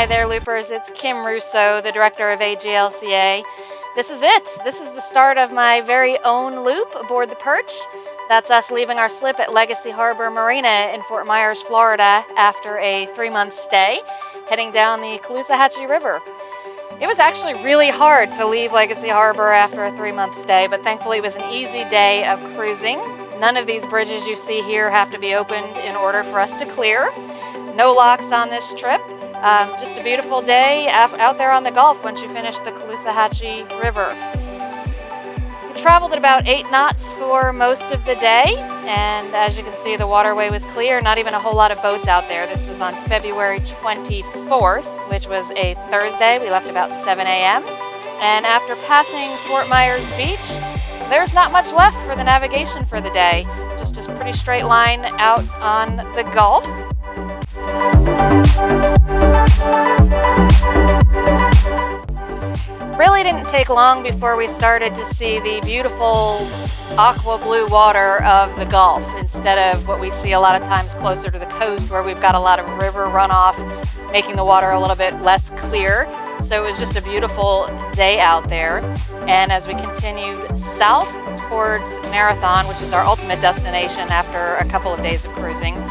Hi there, loopers. It's Kim Russo, the director of AGLCA. This is it. This is the start of my very own loop aboard the Perch. That's us leaving our slip at Legacy Harbor Marina in Fort Myers, Florida, after a 3-month stay, heading down the Caloosahatchee River. It was actually really hard to leave Legacy Harbor after a 3-month stay, but thankfully it was an easy day of cruising. None of these bridges you see here have to be opened in order for us to clear. No locks on this trip. Just a beautiful day out there on the Gulf once you finish the Caloosahatchee River. We traveled at about 8 knots for most of the day, and as you can see, the waterway was clear. Not even a whole lot of boats out there. This was on February 24th, which was a Thursday. We left about 7 a.m. And after passing Fort Myers Beach, there's not much left for the navigation for the day. Just a pretty straight line out on the Gulf. Really didn't take long before we started to see the beautiful aqua blue water of the Gulf instead of what we see a lot of times closer to the coast where we've got a lot of river runoff, making the water a little bit less clear. So it was just a beautiful day out there. And as we continued south towards Marathon, which is our ultimate destination after a couple of days of cruising,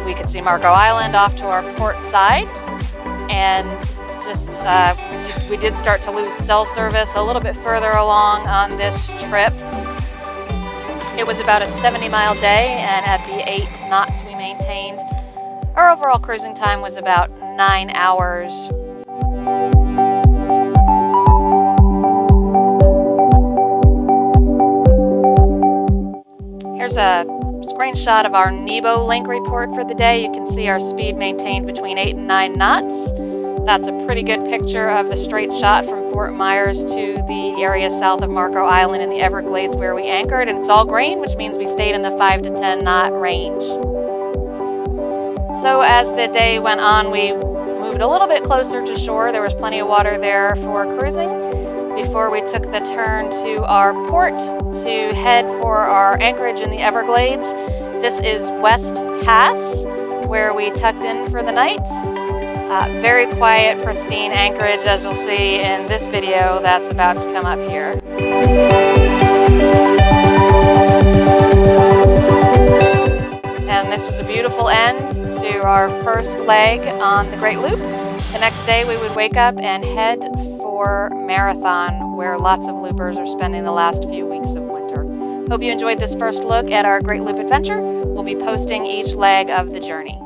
we could see Marco Island off to our port side. And just we did start to lose cell service a little bit further along on this trip. It was about a 70-mile day, and at the 8 knots we maintained, our overall cruising time was about 9 hours. Here's a screenshot of our Nebo link report for the day. You can see our speed maintained between 8 and 9 knots. That's a pretty good picture of the straight shot from Fort Myers to the area south of Marco Island in the Everglades where we anchored, and it's all green, which means we stayed in the 5 to 10 knot range. So as the day went on, we moved a little bit closer to shore. There was plenty of water there for cruising before we took the turn to our port to head for our anchorage in the Everglades. This is West Pass, where we tucked in for the night. Very quiet, pristine Anchorage, as you'll see in this video that's about to come up here. And this was a beautiful end to our first leg on the Great Loop. The next day we would wake up and head for Marathon, where lots of loopers are spending the last few weeks of winter. Hope you enjoyed this first look at our Great Loop adventure. We'll be posting each leg of the journey.